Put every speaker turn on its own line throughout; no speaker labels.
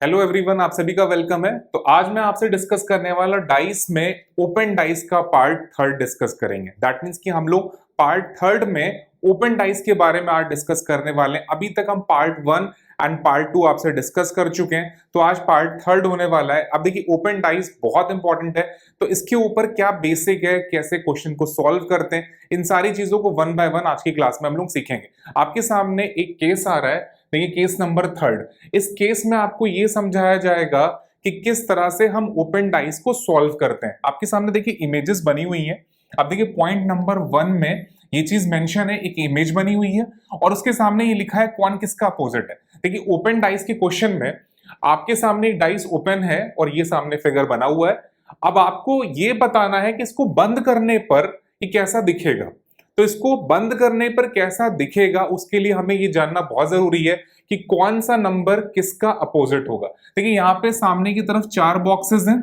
Hello everyone, आप सभी का वेलकम है। तो आज मैं आपसे डिस्कस करने वाला डाइस में ओपन डाइस का पार्ट थर्ड डिस्कस करेंगे। दैट मींस कि हम लोग पार्ट थर्ड में ओपन डाइस के बारे में आज डिस्कस करने वाले हैं। अभी तक हम part one and part two आपसे डिस्कस कर चुके हैं, तो आज पार्ट थर्ड होने वाला है। अब देखिए, ओपन डाइस बहुत इंपॉर्टेंट है, तो इसके ऊपर क्या बेसिक है, कैसे क्वेश्चन को सॉल्व करते हैं, इन सारी चीजों को वन बाय वन आज की क्लास में हम लोग सीखेंगे। आपके सामने एक केस आ रहा है, देखिए केस नंबर थर्ड। इस केस में आपको ये समझाया जाएगा कि किस तरह से हम ओपन डाइस को सॉल्व करते हैं। आपके सामने देखिए इमेजेस बनी हुई हैं। अब देखिए पॉइंट नंबर वन में ये चीज मेंशन है, एक इमेज बनी हुई है और उसके सामने ये लिखा है कौन किसका अपोजिट है। देखिए ओपन डाइस के क्वेश्चन में आपके सामने एक डाइस ओपन है और ये सामने फिगर बना हुआ है। अब आपको ये बताना है कि इसको बंद करने पर ये कैसा दिखेगा। तो इसको बंद करने पर कैसा दिखेगा, उसके लिए हमें ये जानना बहुत जरूरी है कि कौन सा नंबर किसका अपोजिट होगा। देखिए यहाँ पे सामने की तरफ चार बॉक्सेस हैं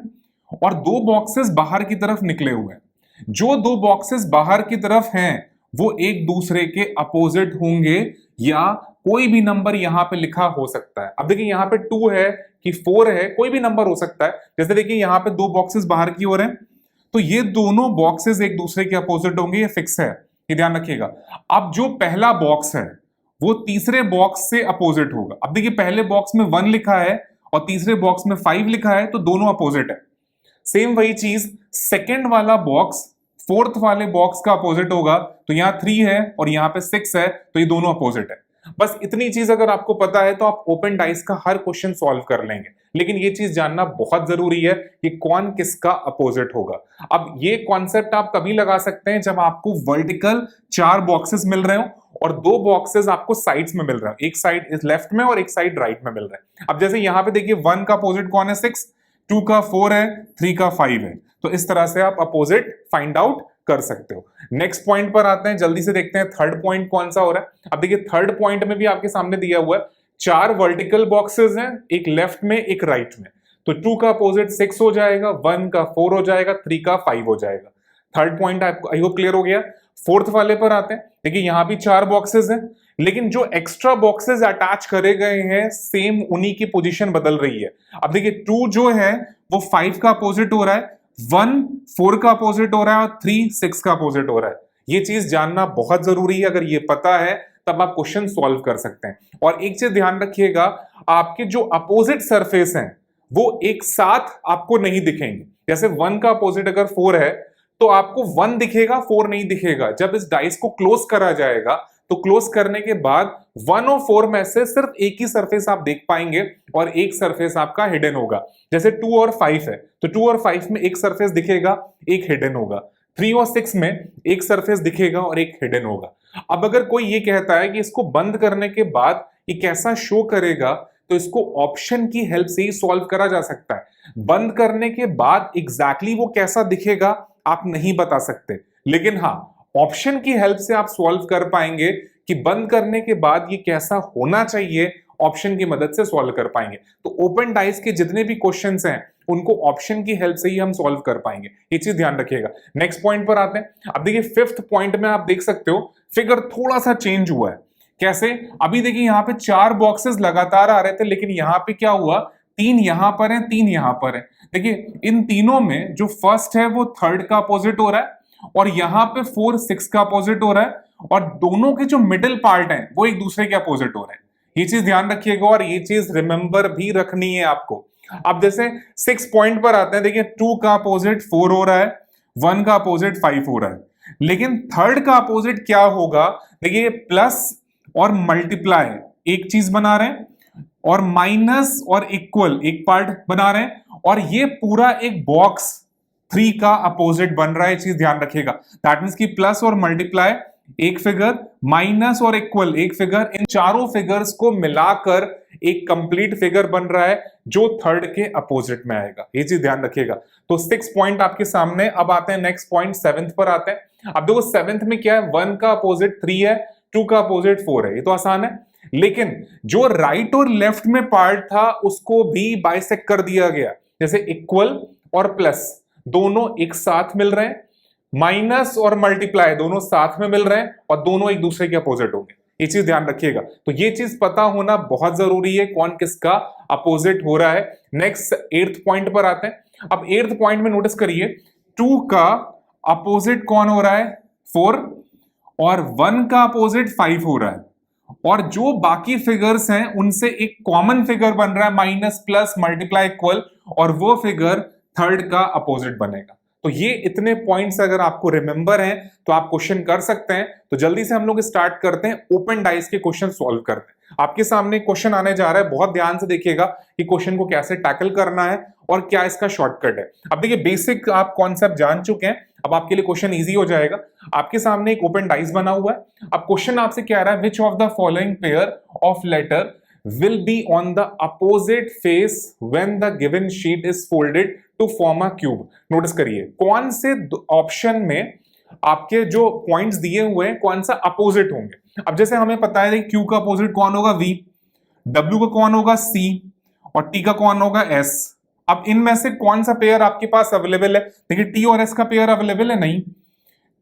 और दो बॉक्सेस बाहर की तरफ निकले हुए हैं। जो दो बॉक्सेस बाहर की तरफ हैं वो एक दूसरे के अपोजिट होंगे या कोई भी नंबर यहाँ पे लिखा हो सकता है। अब देखिए यहाँ पे 2 है कि 4 है, कोई भी नंबर हो सकता है। जैसे देखिए यहाँ पे दो बॉक्सेस बाहर की ओर हैं, तो ये दोनों बॉक्सेस एक दूसरे के अपोजिट होंगे, ये फिक्स है, ये ध्यान रखिएगा। अब जो पहला बॉक्स है वो तीसरे बॉक्स से अपोजिट होगा। अब देखिए पहले बॉक्स में 1 लिखा है और तीसरे बॉक्स में 5 लिखा है, तो दोनों अपोजिट है। सेम वही चीज सेकंड वाला बॉक्स फोर्थ वाले बॉक्स का अपोजिट होगा, तो यहां 3 है और यहां पे 6 है, तो ये दोनों अपोजिट है। बस इतनी चीज अगर आपको पता है तो आप ओपन डाइस का हर क्वेश्चन सॉल्व कर लेंगे। लेकिन ये चीज जानना बहुत जरूरी है कि कौन किसका अपोजिट होगा। अब ये कॉन्सेप्ट आप कभी लगा सकते हैं जब आपको वर्टिकल 4 बॉक्सेस मिल रहे हो और 2 बॉक्सेस आपको साइड्स में मिल रहा है, एक साइड इस लेफ्ट में और एक साइड राइट में मिल रहा है। अब जैसे यहाँ पे देखिए 1 का अपोजिट कौन है, 6, 2 का 4 है, 3 का 5 है। तो इस तरह से आप अपोजिट फाइंड आउट कर सकते हो। नेक्स्ट पॉइंट पर आते हैं, जल्दी से देखते हैं थर्ड पॉइंट कौन सा हो रहा है। अब देखिए थर्ड पॉइंट में भी आपके सामने दिया हुआ है 4 वर्टिकल बॉक्सेस हैं, एक लेफ्ट में एक राइट में। तो 2 का अपोजिट 6 हो जाएगा, 1 का 4 हो जाएगा, 3 का 5 हो जाएगा। थर्ड पॉइंट आपको आई होप क्लियर हो गया। फोर्थ वाले पर आते हैं, देखिए यहां भी 4 बॉक्सेस हैं, लेकिन जो एक्स्ट्रा बॉक्सेस अटैच करे गए हैं सेम उन्हीं की पोजीशन बदल रही है। अब देखिए 2 जो है वो 5 का अपोजिट हो रहा है, 1 4 का अपोजिट हो रहा है और 3 6 का अपोजिट हो रहा है। ये चीज जानना बहुत जरूरी है। अगर ये पता है तब आप क्वेश्चन सॉल्व कर सकते हैं। और एक चीज ध्यान रखिएगा, आपके जो अपोजिट सरफेस हैं वो एक साथ आपको नहीं दिखेंगे। जैसे 1 का अपोजिट अगर 4 है तो आपको 1 दिखेगा, 4 नहीं दिखेगा। जब इस डाइस को क्लोज करा जाएगा तो क्लोज करने के बाद 1 और 4 में से सिर्फ एक ही सरफेस आप देख पाएंगे और एक सरफेस आपका हिडन होगा। जैसे 2 और 5 है तो 2 और 5 में एक सरफेस दिखेगा, एक हिडन होगा। 3 और 6 में एक सरफेस दिखेगा और एक हिडन होगा। अब अगर कोई ये कहता है कि इसको बंद करने के बाद ये कैसा शो करेगा, तो इसको ऑप्शन की हेल्प से ही सॉल्व करा जा सकता है। बंद करने के बाद एग्जैक्टली वो कैसा दिखेगा आप नहीं बता सकते, लेकिन हाँ ऑप्शन की हेल्प से आप सॉल्व कर पाएंगे कि बंद करने के बाद ये कैसा होना चाहिए। ऑप्शन की मदद से सॉल्व कर पाएंगे। तो ओपन डाइस के जितने भी क्वेश्चंस हैं उनको ऑप्शन की हेल्प से ही हम सॉल्व कर पाएंगे, ये चीज ध्यान रखिएगा। नेक्स्ट पॉइंट पर आते हैं। अब देखिए फिफ्थ पॉइंट में आप देख सकते हो फिगर थोड़ा सा चेंज हुआ है। कैसे? अभी देखिए यहाँ पे 4 बॉक्सेस लगातार आ रहे थे, लेकिन यहाँ पे क्या हुआ, 3 यहां पर है, 3 यहां पर है। देखिए इन तीनों में जो फर्स्ट है वो थर्ड का अपोजिट हो रहा है और यहाँ पे 4 6 का अपोजिट हो रहा है और दोनों के जो मिडिल पार्ट हैं वो एक दूसरे के अपोजिट हो रहे हैं। ये चीज ध्यान रखिएगा और ये चीज रिमेंबर भी रखनी है आपको। अब जैसे 6 पॉइंट पर आते हैं, देखिए 2 का अपोजिट 4 हो रहा है, 1 का अपोजिट 5 हो रहा है, लेकिन थर्ड का अपोजिट क्या होगा। देखिए प्लस और मल्टीप्लाई एक चीज बना रहे हैं और माइनस और इक्वल एक पार्ट बना रहे हैं, और ये पूरा एक बॉक्स 3 का अपोजिट बन रहा है। चीज ध्यान रखिएगा। दैट मींस कि प्लस और मल्टीप्लाई एक फिगर, माइनस और इक्वल एक फिगर, इन चारों फिगर्स को मिलाकर एक कंप्लीट फिगर बन रहा है जो थर्ड के अपोजिट में आएगा। ये चीज ध्यान रखिएगा। तो 6 पॉइंट आपके सामने। अब आते हैं नेक्स्ट पॉइंट 7th पर आते हैं। अब देखो 7th में क्या है, 1 का अपोजिट 3 है, 2 का अपोजिट 4 है, ये तो आसान है। लेकिन जो राइट और लेफ्ट में पार्ट था उसको भी बाइसेक्ट कर दिया गया। जैसे इक्वल और प्लस दोनों एक साथ मिल रहे हैं, माइनस और मल्टीप्लाई दोनों साथ में मिल रहे हैं और दोनों एक दूसरे के अपोजिट होंगे। ये चीज ध्यान रखिएगा। तो ये चीज पता होना बहुत जरूरी है, कौन किसका अपोजिट हो रहा है। नेक्स्ट 8th पॉइंट पर आते हैं। अब 8th पॉइंट में नोटिस करिए 2 का अपोजिट कौन हो रहा है 4 और 1 का अपोजिट 5 हो रहा है, और जो बाकी फिगर्स हैं उनसे एक कॉमन फिगर बन रहा है माइनस प्लस मल्टीप्लाई इक्वल, और वो फिगर थर्ड का अपोजिट बनेगा। तो ये इतने पॉइंट्स अगर आपको रिमेंबर हैं तो आप क्वेश्चन कर सकते हैं। तो जल्दी से हम लोग स्टार्ट करते हैं, ओपन डाइस के क्वेश्चन सॉल्व करते हैं। आपके सामने क्वेश्चन आने जा रहा है, बहुत ध्यान से देखिएगा कि क्वेश्चन को कैसे टैकल करना है और क्या इसका शॉर्टकट है। अब देखिए बेसिक आप कॉन्सेप्ट जान चुके हैं, अब आपके लिए क्वेश्चन इजी हो जाएगा। आपके सामने एक ओपन डाइस बना हुआ है। अब क्वेश्चन आपसे क्या आ रहा है, which of the following pair of letter will be on the opposite face when the given sheet is folded to form a cube। Notice करिए कौन से ऑप्शन में आपके जो पॉइंट्स दिए हुए हैं कौन सा अपोजिट होंगे। अब जैसे हमें पता है क्यू का अपोजिट कौन होगा V, W का कौन होगा C और T का कौन होगा S। अब इनमें से कौन सा पेयर आपके पास अवेलेबल है? देखिए T और S का पेयर अवेलेबल है नहीं,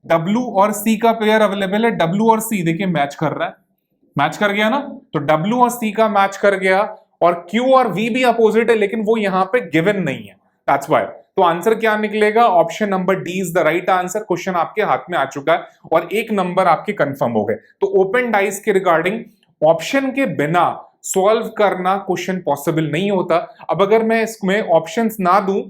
W और C का पेयर अवेलेबल है। W और C देखिए मैच कर रहा है, मैच कर गया ना, तो W और C का मैच कर गया, और Q और V भी अपोजिट है लेकिन वो यहां पे गिवन नहीं है, दैट्स व्हाई। तो आंसर क्या निकलेगा? Option number D is the right answer. Question आपके हाथ में आ चुका है और एक नंबर आपके कंफर्म हो गए। तो ओपन डाइस के रिगार्डिंग ऑप्शन के बिना सॉल्व करना क्वेश्चन पॉसिबल नहीं होता। अब अगर मैं इसमें ऑप्शंस ना दूं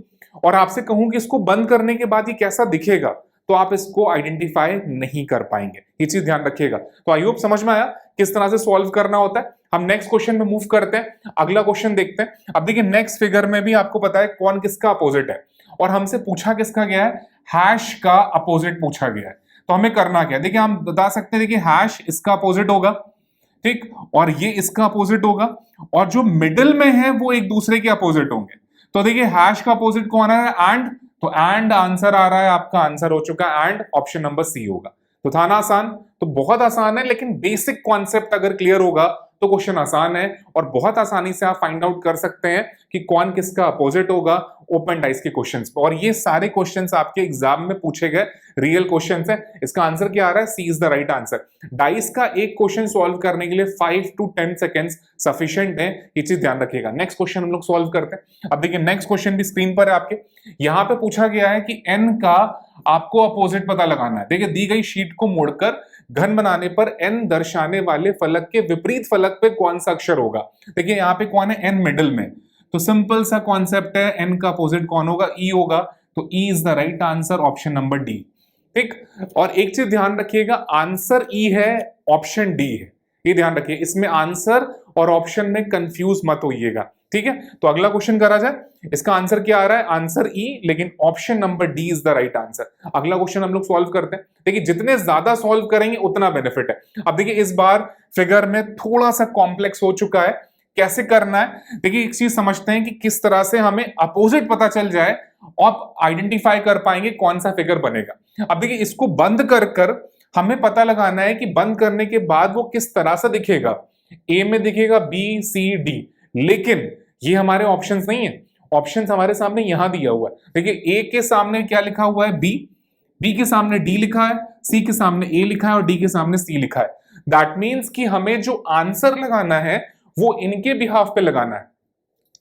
और आपसे कहूं कि इसको बंद करने के बाद ये कैसा दिखेगा, तो आप इसको आइडेंटिफाई नहीं कर पाएंगे, ये चीज ध्यान रखिएगा। तो आई होप समझ में आया किस तरह से सॉल्व करना होता है। हम नेक्स्ट क्वेश्चन में मूव करते हैं, अगला क्वेश्चन देखते हैं। अब देखिए नेक्स्ट फिगर में भी आपको पता है कौन किसका अपोजिट है, और हमसे पूछा किसका गया है, हैश का अपोजिट पूछा गया है। तो हमें करना क्या है, देखिए हम बता सकते हैं, देखिए हैश इसका अपोजिट होगा, ठीक, और ये इसका अपोजिट होगा, और जो मिडिल में है वो एक दूसरे के अपोजिट होंगे। तो देखिए हैश का अपोजिट कौन है, एंड, तो एंड आंसर आ रहा है, आपका आंसर हो चुका है एंड, ऑप्शन नंबर सी होगा। तो था ना आसान? तो बहुत आसान है, लेकिन बेसिक कॉन्सेप्ट अगर क्लियर होगा तो क्वेश्चन आसान है और बहुत आसानी से आप फाइंड आउट कर सकते हैं कि कौन किसका अपोजिट होगा ओपन डाइस के क्वेश्चंस पे। और ये सारे क्वेश्चंस आपके एग्जाम में पूछे गए रियल क्वेश्चंस हैं। इसका आंसर क्या आ रहा है, C is the right answer. Dice का एक क्वेश्चन सॉल्व करने के लिए 5 to 10 सेकेंड्स सफिशिएंट है, ये चीज ध्यान रखिएगा। नेक्स्ट क्वेश्चन हम लोग सॉल्व करते हैं। अब देखिए नेक्स्ट क्वेश्चन भी स्क्रीन पर है आपके। यहां पे पूछा गया है कि एन का आपको अपोजिट पता लगाना है। देखिए दी गई शीट को मोड़कर घन बनाने पर एन दर्शाने वाले फलक के विपरीत फलक पे कौन सा अक्षर होगा। देखिए यहाँ पे कौन है, एन मिडिल में, तो सिंपल सा कॉन्सेप्ट है, एन का अपोजिट कौन होगा, ई होगा, तो E is the right answer, option number D, ठीक। और एक चीज ध्यान रखिएगा, आंसर ई है, ऑप्शन डी है, ये ध्यान रखिए। इसमें आंसर और ऑप्शन में कंफ्यूज मत होइएगा, ठीक है। तो अगला क्वेश्चन करा जाए, इसका आंसर क्या आ रहा है, आंसर ई, लेकिन option number D is the right answer. अगला क्वेश्चन हम लोग सॉल्व करते हैं। देखिए जितने ज्यादा सॉल्व करेंगे उतना बेनिफिट है। अब देखिए इस बार फिगर में थोड़ा सा कॉम्प्लेक्स हो चुका है, कैसे करना है, देखिए एक चीज समझते हैं कि किस तरह से हमें अपोजिट पता चल जाए और आइडेंटिफाई कर पाएंगे कौन सा फिगर बनेगा। अब देखिए इसको बंद कर कर हमें पता लगाना है कि बंद करने के बाद वो किस तरह से दिखेगा। ए में दिखेगा बी सी डी, लेकिन ये हमारे ऑप्शंस नहीं है, ऑप्शंस हमारे सामने यहां दिया हुआ है। देखिए ए के सामने क्या लिखा हुआ है, बी, बी के सामने डी लिखा है, सी के सामने ए लिखा है और डी के सामने सी लिखा है। दैट मीन्स कि हमें जो आंसर लगाना है वो इनके बिहाफ पे लगाना है।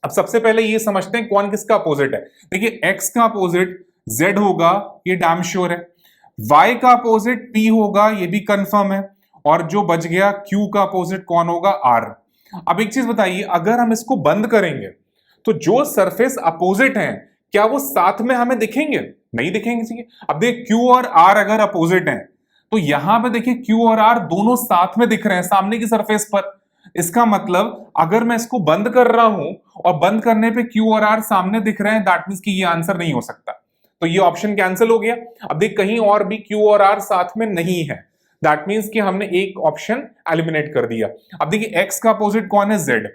अब सबसे पहले ये समझते हैं कौन किसका अपोजिट है। देखिए x का अपोजिट z होगा, ये डैम श्योर है। y का अपोजिट p होगा, ये भी कंफर्म है। और जो बच गया q का अपोजिट कौन होगा, r। अब एक चीज बताइए, अगर हम इसको बंद करेंगे तो जो सरफेस अपोजिट हैं क्या वो साथ में हमें दिखेंगे, नहीं दिखेंगे। अब देखिए q और r अगर अपोजिट हैं तो यहां पे देखिए q और r दोनों साथ में दिख रहे हैं सामने की सरफेस पर। इसका मतलब अगर मैं इसको बंद कर रहा हूं और बंद करने पे Q और R सामने दिख रहे हैं, दैट मींस कि ये आंसर नहीं हो सकता, तो ये ऑप्शन कैंसिल हो गया। अब देख कहीं और भी Q और R साथ में नहीं है, दैट मींस कि हमने एक ऑप्शन एलिमिनेट कर दिया। अब देखिए x का अपोजिट कौन है, Z,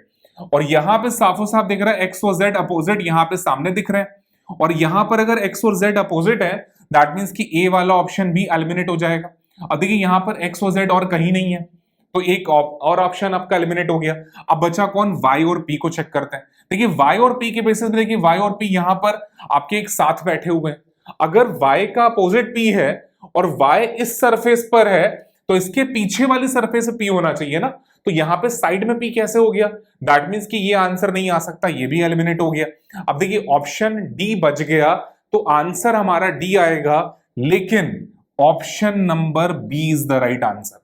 और यहां पे साफो साफ दिख रहा है x और Z अपोजिट यहां पे सामने दिख रहे हैं, और यहां पर अगर x और Z अपोजिट है दैट मींस कि A वाला ऑप्शन भी एलिमिनेट हो जाएगा। अब देखिए यहां पर x और Z और कहीं नहीं है, तो एक और ऑप्शन आपका एलिमिनेट हो गया। अब बचा कौन, y और p को चेक करते हैं। देखिए y और p के बेसिस पे देखिए y और p यहां पर आपके एक साथ बैठे हुए हैं। अगर y का अपोजिट p है और y इस सरफेस पर है तो इसके पीछे वाली सरफेस पे P होना चाहिए ना, तो यहाँ पे साइड में P कैसे हो गया? दैट मीन्स कि ये आंसर नहीं आ सकता, ये भी एलिमिनेट हो गया। अब देखिए ऑप्शन डी बच गया, तो आंसर हमारा डी आएगा, लेकिन option number B is the right answer.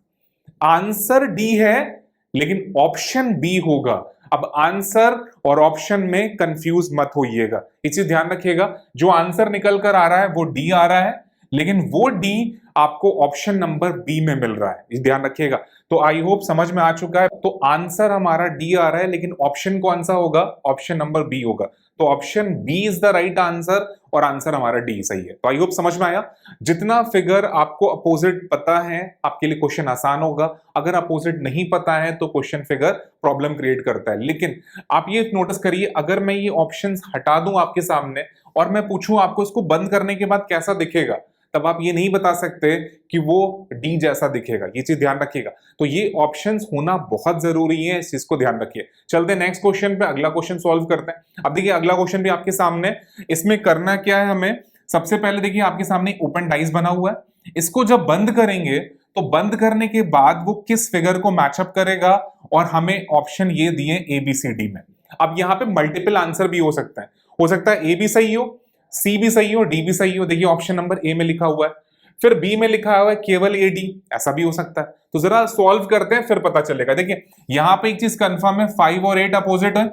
Answer D है लेकिन ऑप्शन बी होगा। अब आंसर और ऑप्शन में कंफ्यूज मत होइएगा, ये चीज ध्यान रखिएगा। जो आंसर निकल कर आ रहा है वो डी आ रहा है, लेकिन वो डी आपको ऑप्शन नंबर बी में मिल रहा है, इस ध्यान रखिएगा। तो आई होप समझ में आ चुका है। तो आंसर हमारा डी आ रहा है, लेकिन ऑप्शन कौन सा होगा? ऑप्शन नंबर बी होगा। तो option B is the right answer और आंसर हमारा डी सही है। तो आई होप समझ में आया। जितना फिगर आपको अपोजिट पता है आपके लिए क्वेश्चन आसान होगा, अगर अपोजिट नहीं पता है तो क्वेश्चन फिगर प्रॉब्लम क्रिएट करता है। लेकिन आप ये नोटिस करिए, अगर मैं ये ऑप्शंस हटा दूं आपके सामने और मैं पूछूं आपको इसको बंद करने के बाद कैसा दिखेगा, तब आप ये नहीं बता सकते कि वो डी जैसा दिखेगा, ये चीज ध्यान रखिएगा। तो ये ऑप्शंस होना बहुत जरूरी है, इस चीज को ध्यान रखिए। चलते हैं नेक्स्ट क्वेश्चन पे, अगला क्वेश्चन सॉल्व करते हैं। अब देखिए अगला क्वेश्चन भी आपके सामने, इसमें करना क्या है हमें? सबसे पहले देखिए आपके सामने ओपन डाइस बना हुआ है, इसको जब बंद करेंगे तो बंद करने के बाद वो किस फिगर को मैचअप करेगा, और हमें ऑप्शन ये दिए ए बी सी डी में। अब यहाँ पे मल्टीपल आंसर भी हो सकता है ए भी सही हो, सी भी सही हो, डी भी सही हो। देखिए ऑप्शन नंबर ए में लिखा हुआ है, फिर बी में लिखा हुआ है केवल ए डी, ऐसा भी हो सकता है। तो जरा सॉल्व करते हैं फिर पता चलेगा। देखिए यहां पे एक चीज कंफर्म है, 5 और 8 अपोजिट है,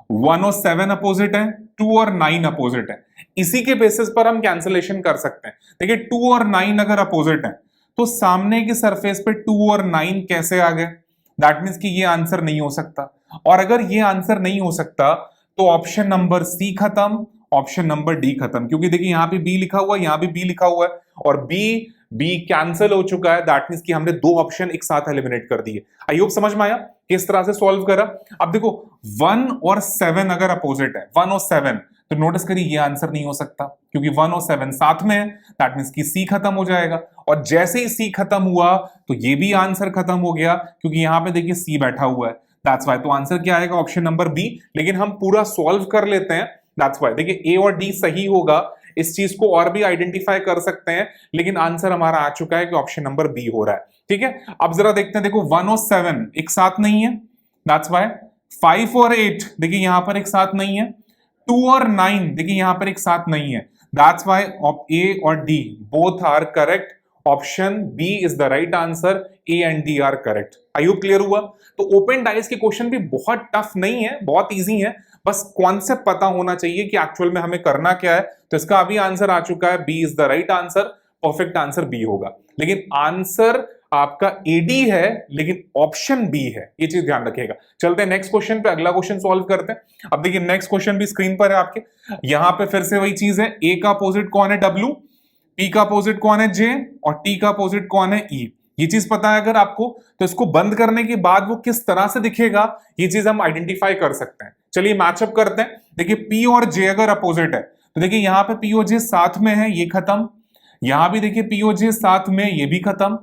1 और 7 अपोजिट है, 2 और 9 अपोजिट है। इसी के बेसिस पर हम कैंसिलेशन कर सकते हैं। देखिए 2 और 9 अगर अपोजिट है तो सामने की सरफेस पे 2 और 9 कैसे आ गए? दैट मीन्स कि ये आंसर नहीं हो सकता। और अगर ये आंसर नहीं हो सकता तो ऑप्शन नंबर सी खत्म, ऑप्शन नंबर डी खत्म, क्योंकि देखिए यहाँ पे बी लिखा हुआ है, यहाँ भी बी लिखा हुआ है, और बी कैंसिल हो चुका है। दैट मींस कि हमने दो ऑप्शन एक साथ एलिमिनेट कर दिए। आई होप समझ में आया किस तरह से सॉल्व करा। अब देखो 1 और 7 अगर अपोजिट है, 1 और 7, तो नोटिस करिए ये आंसर नहीं हो सकता, क्योंकि 1 और 7 साथ में है। दैट मींस कि सी खत्म हो जाएगा, और जैसे ही सी खत्म हुआ तो ये भी आंसर खत्म हो गया, क्योंकि यहाँ पे देखिए सी बैठा हुआ है। दैट्स वाई, तो आंसर क्या आएगा? Option number B. लेकिन हम पूरा सॉल्व कर लेते हैं। दैट्स वाई, देखिए ए और डी सही होगा, इस चीज को और भी आइडेंटिफाई कर सकते हैं, लेकिन आंसर हमारा आ चुका है कि ऑप्शन नंबर बी हो रहा है। ठीक है, अब जरा देखते हैं। देखो 1 और 7 एक साथ नहीं है, दैट्स वाई। 5 और 8 देखिए यहां पर एक साथ नहीं है, 2 और 9 देखिए यहां पर एक साथ नहीं है। दैट्स वाई ए और D both are correct, option B is the right answer, A and D are correct. I hope clear हुआ। तो ओपन डाइस के क्वेश्चन भी बहुत टफ नहीं है, बहुत इजी है, बस कॉन्सेप्ट पता होना चाहिए कि एक्चुअल में हमें करना क्या है। तो इसका अभी आंसर आ चुका है, B is the right answer, perfect answer B होगा। लेकिन आंसर आपका एडी है, लेकिन ऑप्शन बी है, ये चीज ध्यान रखिएगा। चलते हैं नेक्स्ट क्वेश्चन पे, अगला क्वेश्चन सॉल्व करते हैं। अब देखिए नेक्स्ट क्वेश्चन भी स्क्रीन पर है आपके, यहां पे फिर से वही चीज है। ए का अपोजिट कौन है? डब्ल्यू। पी का अपोजिट कौन है? जे। और टी का अपोजिट कौन है? ई। ये चीज पता है अगर आपको, तो इसको बंद करने के बाद वो किस तरह से दिखेगा ये चीज हम आइडेंटिफाई कर सकते हैं। चलिए मैचअप करते हैं। देखिए पी और जे अगर अपोजिट है तो देखिए यहाँ पे पी और जे साथ में है, ये खत्म। यहां भी देखिए पी और जे साथ में, ये भी खत्म।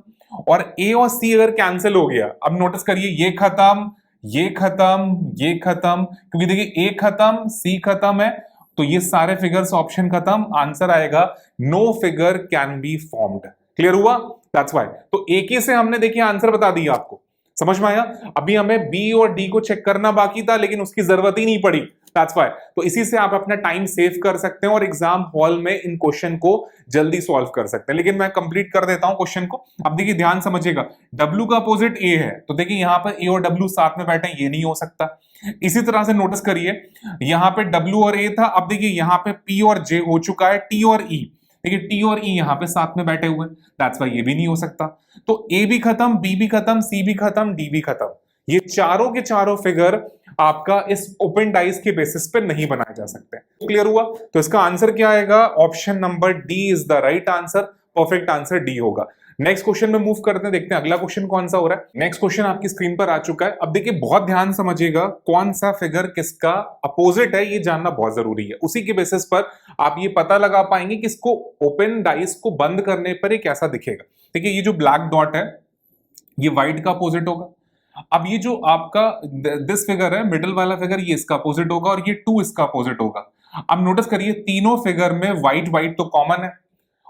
और ए और सी अगर कैंसिल हो गया, अब नोटिस करिए ये खत्म, ये खत्म, ये खत्म, क्योंकि देखिए ए खत्म, सी खत्म है, तो ये सारे फिगर्स ऑप्शन खत्म। आंसर आएगा no figure can be formed. Clear हुआ? That's why. तो एक ही से हमने देखिए आंसर बता दिया आपको, समझ में आया। अभी हमें बी और डी को चेक करना बाकी था, लेकिन उसकी जरूरत ही नहीं पड़ी। That's why. तो इसी से आप अपना टाइम सेव कर सकते हैं और एग्जाम हॉल में इन क्वेश्चन को जल्दी सॉल्व कर सकते हैं। लेकिन मैं कंप्लीट कर देता हूं क्वेश्चन को। अब देखिए ध्यान समझिएगा, डब्ल्यू का अपोजिट ए है, तो देखिए यहां पर ए और डब्ल्यू साथ में बैठे हैं, ये नहीं हो सकता। इसी तरह से नोटिस करिए यहां पे डब्ल्यू और ए था, अब देखिए यहां पे पी और जे हो चुका है, टी और ई। देखिए टी और ई यहां पे साथ में बैठे हुए, दैट्स व्हाई ये भी नहीं हो सकता। तो ए भी खत्म, बी भी खत्म, सी भी खत्म, डी भी खत्म। ये चारों के चारों फिगर आपका इस ओपन डाइस के बेसिस पे नहीं बनाए जा सकते। क्लियर हुआ? तो इसका आंसर क्या आएगा? Option number D is the right answer, perfect answer D होगा। नेक्स्ट क्वेश्चन में मूव करते हैं, देखते हैं अगला क्वेश्चन कौन सा हो रहा है। नेक्स्ट क्वेश्चन आपकी स्क्रीन पर आ चुका है। अब देखिए बहुत ध्यान समझिएगा, कौन सा फिगर किसका अपोजिट है ये जानना बहुत जरूरी है। उसी के बेसिस पर आप ये पता लगा पाएंगे कि इसको ओपन डाइस को बंद करने पर ये कैसा दिखेगा। देखिए ये जो ब्लैक डॉट है ये व्हाइट का अपोजिट होगा। अब ये जो आपका दिस फिगर है, मिडिल वाला फिगर, ये इसका अपोजिट होगा, और ये 2 इसका अपोजिट होगा। अब नोटिस करिए तीनों फिगर में व्हाइट व्हाइट तो कॉमन है,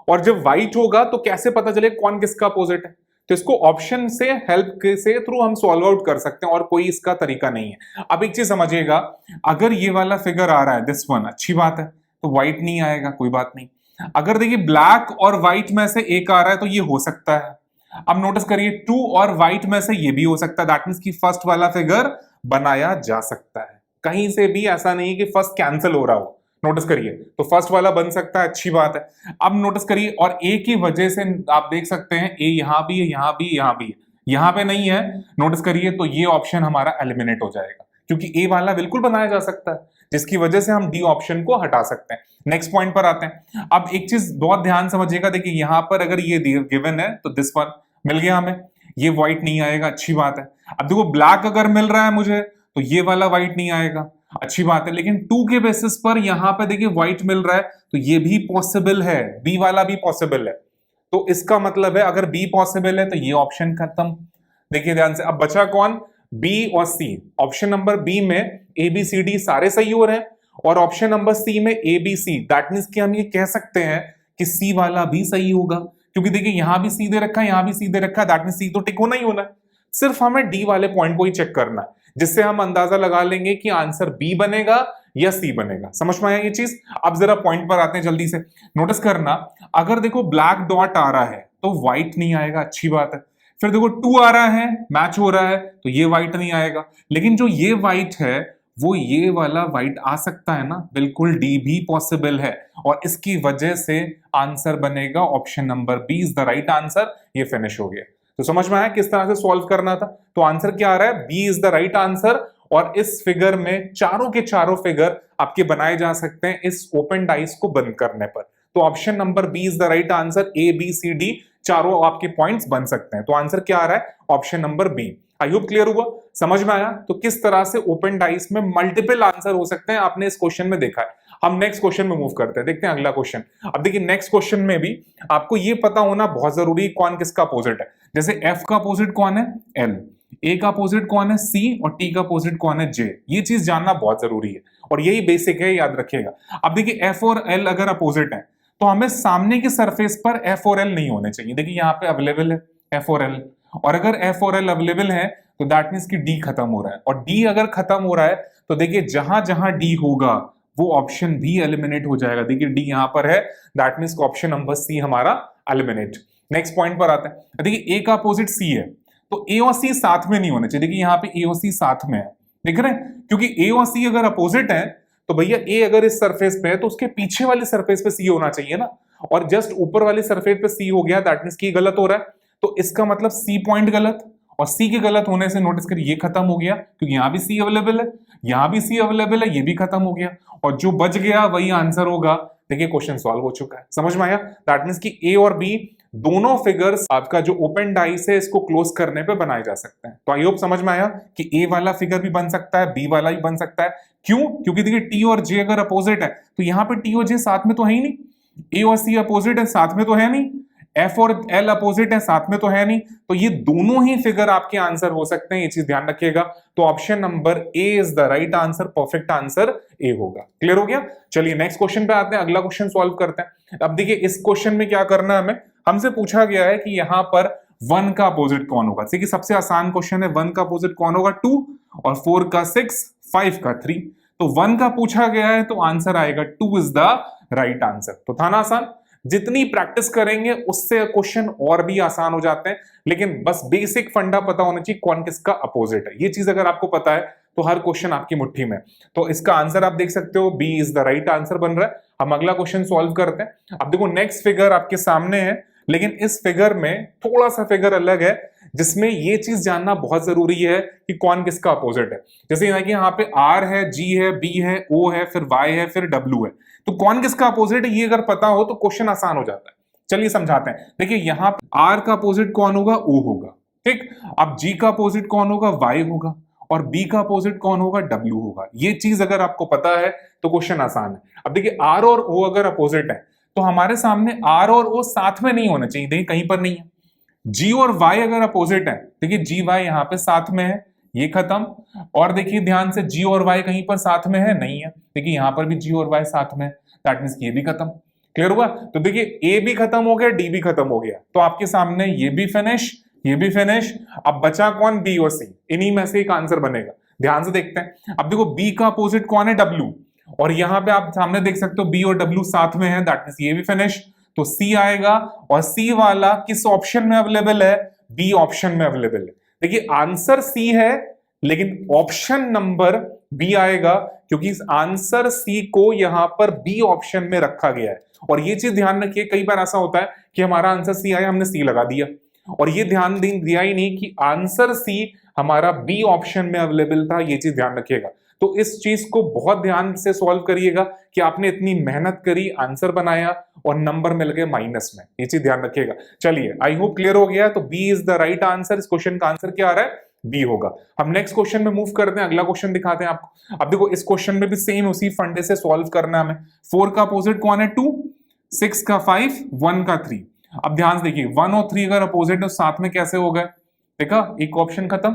और जब व्हाइट होगा तो कैसे पता चले कौन किसका अपोजिट है? तो इसको ऑप्शन से हेल्प से थ्रू हम सॉल्व आउट कर सकते हैं और कोई इसका तरीका नहीं है। अब एक चीज समझिएगा, अगर ये वाला फिगर आ रहा है दिस वन, अच्छी बात है, तो व्हाइट नहीं आएगा, कोई बात नहीं। अगर देखिए ब्लैक और व्हाइट में से एक आ रहा है तो ये हो सकता है। अब नोटिस करिए 2 और व्हाइट में से ये भी हो सकता है, दैट मींस कि फर्स्ट वाला फिगर बनाया जा सकता है। कहीं से भी ऐसा नहीं है कि फर्स्ट कैंसिल हो रहा हो, नोटिस करिए, तो फर्स्ट वाला बन सकता है, अच्छी बात है। अब नोटिस करिए, और ए की वजह से आप देख सकते हैं ए यहां भी है, यहां भी, यहां भी है, यहां पे नहीं है, नोटिस करिए, तो ये ऑप्शन हमारा एलिमिनेट हो जाएगा, क्योंकि ए वाला बिल्कुल बनाया जा सकता है, जिसकी वजह से हम डी ऑप्शन को हटा सकते हैं। नेक्स्ट पॉइंट पर आते हैं। अब एक चीज बहुत ध्यान समझिएगा, देखिए यहां पर अगर ये गिवन है तो दिस वन मिल गया हमें, ये व्हाइट नहीं आएगा, अच्छी बात है। अब देखो ब्लैक अगर मिल रहा है मुझे तो ये वाला व्हाइट नहीं आएगा, अच्छी बात है। लेकिन 2 के बेसिस पर यहां पे देखिए व्हाइट मिल रहा है तो ये भी पॉसिबल है, बी वाला भी पॉसिबल है, तो इसका मतलब है अगर बी पॉसिबल है तो ये ऑप्शन खत्म। देखिए ध्यान से, अब बचा कौन, बी और सी। ऑप्शन नंबर बी में ए बी सी डी सारे सही हो रहे हैं, और ऑप्शन नंबर सी में A B C, that means कि हम ये कह सकते हैं कि सी वाला भी सही होगा, क्योंकि देखिए यहां भी सी दे रखा है, यहां भी सी दे रखा है, दैट मींस सी तो टिक होना ही होना है। सिर्फ हमें डी वाले पॉइंट को ही चेक करना है, जिससे हम अंदाजा लगा लेंगे कि आंसर बी बनेगा या सी बनेगा। समझ में आया ये चीज? अब जरा पॉइंट पर आते हैं जल्दी से, नोटिस करना, अगर देखो ब्लैक डॉट आ रहा है तो व्हाइट नहीं आएगा, अच्छी बात है। फिर देखो 2 आ रहा है, मैच हो रहा है, तो ये व्हाइट नहीं आएगा। लेकिन जो ये व्हाइट है वो ये वाला व्हाइट आ सकता है ना, बिल्कुल, डी भी पॉसिबल है, और इसकी वजह से आंसर बनेगा option number B is the right answer. ये फिनिश हो गया। तो समझ में आया किस तरह से सॉल्व करना था? तो आंसर क्या आ रहा है, B is the right answer. और इस फिगर में चारों के चारों फिगर आपके बनाए जा सकते हैं इस ओपन डाइस को बंद करने पर। तो option number B is the right answer, A B C D चारों आपके पॉइंट्स बन सकते हैं। तो आंसर क्या आ रहा है, option number B. I hope clear हुआ, समझ में आया? तो किस तरह से ओपन डाइस में मल्टीपल आंसर हो सकते हैं आपने इस क्वेश्चन में देखा है। हम नेक्स्ट क्वेश्चन में मूव करते हैं, देखते हैं अगला क्वेश्चन। अब देखिए नेक्स्ट क्वेश्चन में भी आपको ये पता होना बहुत जरूरी कौन किसका अपोजिट है। जैसे एफ का अपोजिट कौन है, एल, ए का अपोजिट कौन है, सी, और टी का अपोजिट कौन है, जे। ये चीज जानना बहुत जरूरी है और यही बेसिक है, याद रखिएगा। अब देखिए एफ और एल अगर अपोजिट है तो हमें सामने की सरफेस पर एफ और एल नहीं होने चाहिए। देखिए यहाँ पे अवेलेबल है एफ और एल, और अगर एफ और एल अवेलेबल है तो दैट मींस कि डी खत्म हो रहा है, और डी अगर खत्म हो रहा है तो देखिए जहां जहां डी होगा वो ऑप्शन भी एलिमिनेट हो जाएगा। देखिए डी यहां पर है, that means option number C हमारा एलिमिनेट। नेक्स्ट पॉइंट पर आते हैं। देखिए ए का अपोजिट सी है तो ए और सी साथ में नहीं होने चाहिए। देखिए यहाँ पे ए और सी साथ में है, देख रहे हैं, क्योंकि ए और सी अगर अपोजिट है तो भैया ए अगर इस सरफेस पे है तो उसके पीछे वाली सरफेस पे सी होना चाहिए ना, और जस्ट ऊपर वाली सरफेस पे सी हो गया, दैट मींस कि गलत हो रहा है। तो इसका मतलब सी पॉइंट गलत, और सी के गलत होने से नोटिस करिए ये खत्म हो गया, क्योंकि यहां भी सी अवेलेबल है, यहां भी सी अवेलेबल है, ये भी खत्म हो गया, और जो बच गया वही आंसर होगा। देखिए क्वेश्चन सॉल्व हो चुका है, समझ में आया? दैट मींस कि ए और बी दोनों फिगर्स आपका जो ओपन डाइस है इसको क्लोज करने पे बनाए जा सकते हैं। तो आई होप समझ में आया कि ए वाला फिगर भी बन सकता है, बी वाला भी बन सकता है। क्यों? क्योंकि देखिए टी और जे अगर अपोजिट है तो यहाँ पे टी और जे साथ में तो है ही नहीं, ए और सी अपोजिट है साथ में तो है नहीं, एफ और एल अपोजिट है साथ में तो है नहीं, तो ये दोनों ही फिगर आपके आंसर हो सकते हैं, ये चीज ध्यान रखिएगा। तो option number A is the right answer, perfect answer A होगा। क्लियर हो गया? चलिए नेक्स्ट क्वेश्चन पे आते हैं, अगला क्वेश्चन सॉल्व करते हैं। अब देखिए इस क्वेश्चन में क्या करना है हमें, हमसे पूछा गया है कि यहाँ पर 1 का अपोजिट कौन होगा। देखिए सबसे आसान क्वेश्चन है, 1 का अपोजिट कौन होगा, 2, और 4 का 6, 5 का 3। तो 1 का पूछा गया है तो आंसर आएगा 2 इज द राइट आंसर। तो था ना आसान? जितनी प्रैक्टिस करेंगे उससे क्वेश्चन और भी आसान हो जाते हैं, लेकिन बस बेसिक फंडा पता होना चाहिए कौन किसका अपोजिट है। ये चीज अगर आपको पता है तो हर क्वेश्चन आपकी मुट्ठी में। तो इसका आंसर आप देख सकते हो, B is the right answer बन रहा है। हम अगला क्वेश्चन सॉल्व करते हैं। अब देखो नेक्स्ट फिगर आपके सामने है, लेकिन इस फिगर में थोड़ा सा फिगर अलग है, जिसमें ये चीज जानना बहुत जरूरी है कि कौन किसका अपोजिट है। जैसे यहाँ पे आर है, जी है, बी है, ओ है, फिर वाई है, फिर डब्ल्यू है, तो कौन किसका अपोजिट है ये अगर पता हो तो क्वेश्चन आसान हो जाता है। चलिए समझाते हैं। देखिए यहाँ आर का अपोजिट कौन होगा, ओ होगा, ठीक। अब जी का अपोजिट कौन होगा, वाई होगा, और बी का अपोजिट कौन होगा, डब्ल्यू होगा। ये चीज अगर आपको पता है तो क्वेश्चन आसान है। अब देखिए आर और ओ अगर अपोजिट है तो हमारे सामने आर और ओ साथ में नहीं होना चाहिए, देखिए कहीं पर नहीं है। जी और वाई अगर अपोजिट है, देखिए जी वाई यहाँ पे साथ में है, ये खत्म। और देखिए ध्यान से जी और वाई कहीं पर साथ में है, नहीं है। देखिए यहाँ पर भी जी और वाई साथ में है, दैट मींस ये भी खत्म। क्लियर हुआ? तो देखिए ए भी खत्म हो गया, डी भी खत्म हो गया, तो आपके सामने ये भी फिनिश, ये भी फिनिश। अब बचा कौन, बी और सी, इन्हीं में से एक आंसर बनेगा। ध्यान से देखते हैं। अब देखो बी का अपोजिट कौन है, डब्ल्यू, और यहां पे आप सामने देख सकते हो बी और डब्ल्यू साथ में है, दैट मींस ये भी फिनिश, तो सी आएगा। और सी वाला किस ऑप्शन में अवेलेबल है, बी ऑप्शन में अवेलेबल है। देखिए आंसर सी है लेकिन ऑप्शन नंबर बी आएगा, क्योंकि इस आंसर सी को यहां पर बी ऑप्शन में रखा गया है। और ये चीज ध्यान रखिए, कई बार ऐसा होता है कि हमारा आंसर सी आया, हमने सी लगा दिया, और ये ध्यान दिया ही नहीं कि आंसर सी हमारा बी ऑप्शन में अवेलेबल था। ये चीज ध्यान रखिएगा। तो इस चीज को बहुत ध्यान से सॉल्व करिएगा कि आपने इतनी मेहनत करी, आंसर बनाया और नंबर मिल गए माइनस में, ये चीज ध्यान रखिएगा। चलिए आई होप क्लियर हो गया। तो B is the right answer. इस क्वेश्चन का आंसर क्या आ रहा है, बी होगा। हम नेक्स्ट क्वेश्चन में मूव करते हैं, अगला क्वेश्चन दिखाते हैं आपको। अब देखो इस क्वेश्चन में भी सेम उसी फंडे से सॉल्व करना है हमें। 4 का अपोजिट कौन है, 2, 6 का 5, 1 का 3। अब ध्यान से देखिए 1 और 3 अगर अपोजिट है तो साथ में कैसे हो गए, देखा, एक ऑप्शन खत्म।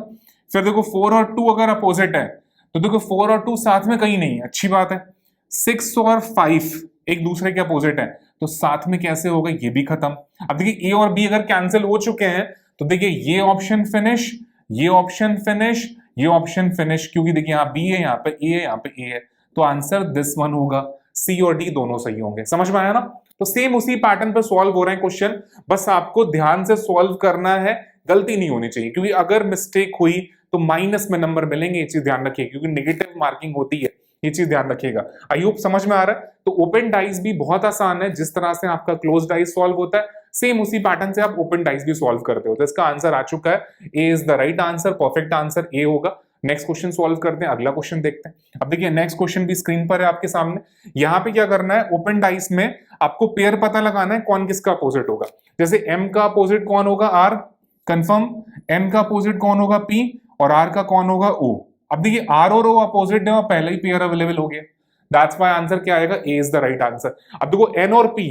फिर देखो 4 और 2 अगर अपोजिट है तो देखो 4 और 2 साथ में कहीं नहीं है, अच्छी बात है। 6 और 5 एक दूसरे के अपोजिट है तो साथ में कैसे हो गए, ये भी खत्म। अब देखिए ए और बी अगर कैंसिल हो चुके हैं तो देखिए ये ऑप्शन फिनिश, ये ऑप्शन फिनिश, ये ऑप्शन फिनिश, क्योंकि देखिए यहाँ बी है, यहाँ पे ए है, यहाँ पे ए है, तो आंसर दिस वन होगा। सी और डी दोनों सही होंगे। समझ में आया ना। तो सेम उसी पैटर्न पर सॉल्व हो रहे हैं क्वेश्चन, बस आपको ध्यान से सॉल्व करना है, गलती नहीं होनी चाहिए, क्योंकि अगर मिस्टेक हुई तो माइनस में नंबर मिलेंगे। ये चीज ध्यान रखिए, क्योंकि नेगेटिव मार्किंग होती है, ये चीज ध्यान रखिएगा। आई होप समझ में आ रहा है। तो ओपन डाइस भी बहुत आसान है, जिस तरह से आपका क्लोज डाइस सॉल्व होता है सेम उसी पैटर्न से आप ओपन डाइस भी सॉल्व करते हो। तो इसका आंसर आ चुका है, A is the right answer, perfect answer A होगा। नेक्स्ट क्वेश्चन सॉल्व करते हैं, अगला क्वेश्चन देखते हैं। अब देखिए नेक्स्ट क्वेश्चन भी स्क्रीन पर है आपके सामने। यहाँ पे क्या करना है, ओपन डाइस में आपको पेयर पता लगाना है कौन किसका अपोजिट होगा। जैसे एम का अपोजिट कौन होगा, आर, कंफर्म। एन का अपोजिट कौन होगा, पी, और आर का कौन होगा, ओ। अब देखिए आर और ओ अपोजिट है, पहले ही पेयर अवेलेबल हो गया, दैट्स व्हाई आंसर क्या आएगा, ए इज द राइट आंसर। अब देखो एन और पी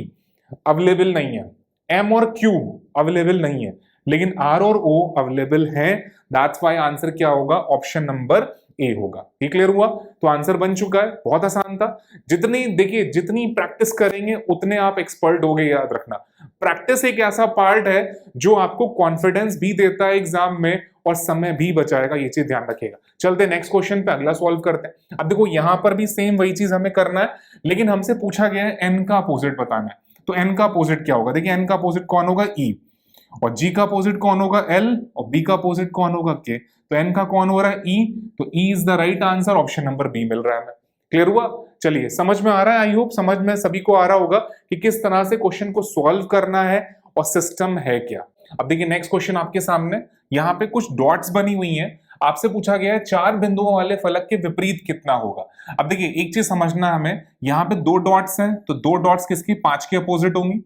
अवेलेबल नहीं है, एम और क्यू अवेलेबल नहीं है, लेकिन आर और ओ अवेलेबल है, दैट्स व्हाई आंसर क्या होगा, ऑप्शन नंबर ए होगा। ये क्लियर हुआ। तो आंसर बन चुका है, बहुत आसान था। जितनी देखिए जितनी प्रैक्टिस करेंगे उतने आप एक्सपर्ट हो गए, याद रखना। प्रैक्टिस एक ऐसा पार्ट है जो आपको कॉन्फिडेंस भी देता है एग्जाम में और समय भी बचाएगा, ये चीज ध्यान रखिएगा। चलते नेक्स्ट क्वेश्चन पे, अगला सॉल्व करते हैं। अब देखो यहां पर भी सेम वही चीज हमें करना है, लेकिन हमसे पूछा गया है एन का अपोजिट बताना है। तो एन का अपोजिट क्या होगा, देखिए एन का अपोजिट कौन होगा, ई, और जी का अपोजिट कौन होगा, एल, और बी का अपोजिट कौन होगा, के। तो एन का कौन हो रहा है, ई, तो E is the right answer, option number B मिल रहा है हमें। क्लियर हुआ। चलिए समझ में आ रहा है, आई होप समझ में सभी को आ रहा होगा कि किस तरह से क्वेश्चन को सॉल्व करना है और सिस्टम है क्या। अब देखिए नेक्स्ट क्वेश्चन आपके सामने, यहाँ पे कुछ डॉट्स बनी हुई हैं, आपसे पूछा गया है 4 बिंदुओं वाले फलक के विपरीत कितना होगा। अब देखिए एक चीज समझना है हमें, यहाँ पे 2 डॉट्स हैं, तो 2 डॉट्स किसकी, 5 के अपोजिट होंगी।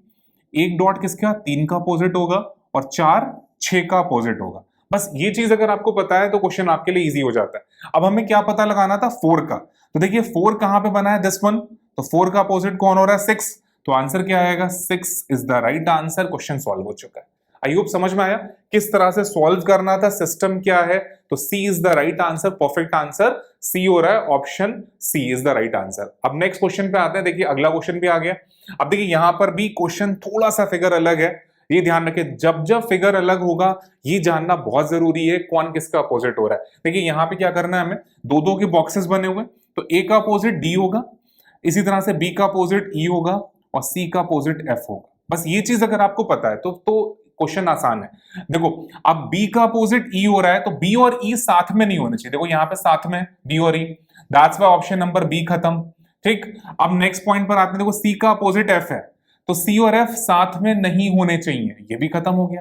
एक डॉट किसका, 3 का अपोजिट होगा, और 4 6 का अपोजिट होगा। बस ये चीज अगर आपको पता है तो क्वेश्चन आपके लिए इजी हो जाता है। अब हमें क्या पता लगाना था, 4 का। तो देखिए 4 कहां पे बना है, दिस वन, तो 4 का अपोजिट कौन हो रहा है, 6, तो आंसर क्या आएगा, 6 is the right answer. Question solve हो चुका है। आई होप समझ में आया किस तरह से सॉल्व करना था, सिस्टम क्या है। तो C is the right answer, perfect answer C हो रहा है, option C is the right answer. अब नेक्स्ट क्वेश्चन पे आते हैं। देखिए अगला क्वेश्चन भी आ गया। अब देखिए यहां पर भी क्वेश्चन थोड़ा सा फिगर अलग है, ये ध्यान रखें। जब जब फिगर अलग होगा ये जानना बहुत जरूरी है कौन किसका अपोजिट हो रहा है। देखिए यहाँ पे क्या करना है हमें, 2-2 के बॉक्सेस बने हुए, तो ए का अपोजिट डी होगा, इसी तरह से बी का अपोजिट ई होगा, और सी का अपोजिट एफ होगा। बस ये चीज अगर आपको पता है तो क्वेश्चन आसान है। देखो अब बी का अपोजिट ई हो रहा है, तो बी और ई साथ में नहीं होने चाहिए। देखो यहाँ पे साथ में बी और E, that's why option number B खत्म। ठीक, अब नेक्स्ट पॉइंट पर आते हैं। देखो सी का अपोजिट एफ है, तो सी और एफ साथ में नहीं होने चाहिए, ये भी खत्म हो गया।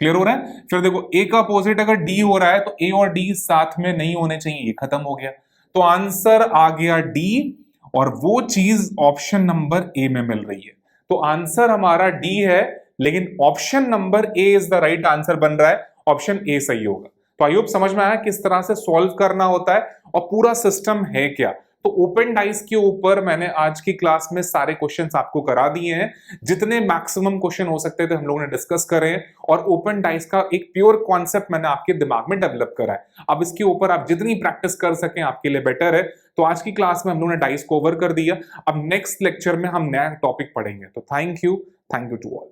क्लियर हो रहा है। फिर देखो ए का अपोजिट अगर डी हो रहा है तो ए और डी साथ में नहीं होने चाहिए, ये खत्म हो गया। तो आंसर आ गया डी, और वो चीज ऑप्शन नंबर ए में मिल रही है। तो आंसर हमारा डी है, लेकिन option number A is the right answer बन रहा है, ऑप्शन ए सही होगा। तो आई होप समझ में आया किस तरह से सॉल्व करना होता है और पूरा सिस्टम है क्या। तो ओपन डाइस के ऊपर मैंने आज की क्लास में सारे क्वेश्चंस आपको करा दिए हैं, जितने मैक्सिमम क्वेश्चन हो सकते थे हम लोगों ने डिस्कस करे हैं, और ओपन डाइस का एक प्योर कॉन्सेप्ट मैंने आपके दिमाग में डेवलप करा है। अब इसके ऊपर आप जितनी प्रैक्टिस कर सकें आपके लिए बेटर है। तो आज की क्लास में हम लोगों ने डाइस कवर कर दिया। अब नेक्स्ट लेक्चर में हम नया टॉपिक पढ़ेंगे। तो थैंक यू टू ऑल।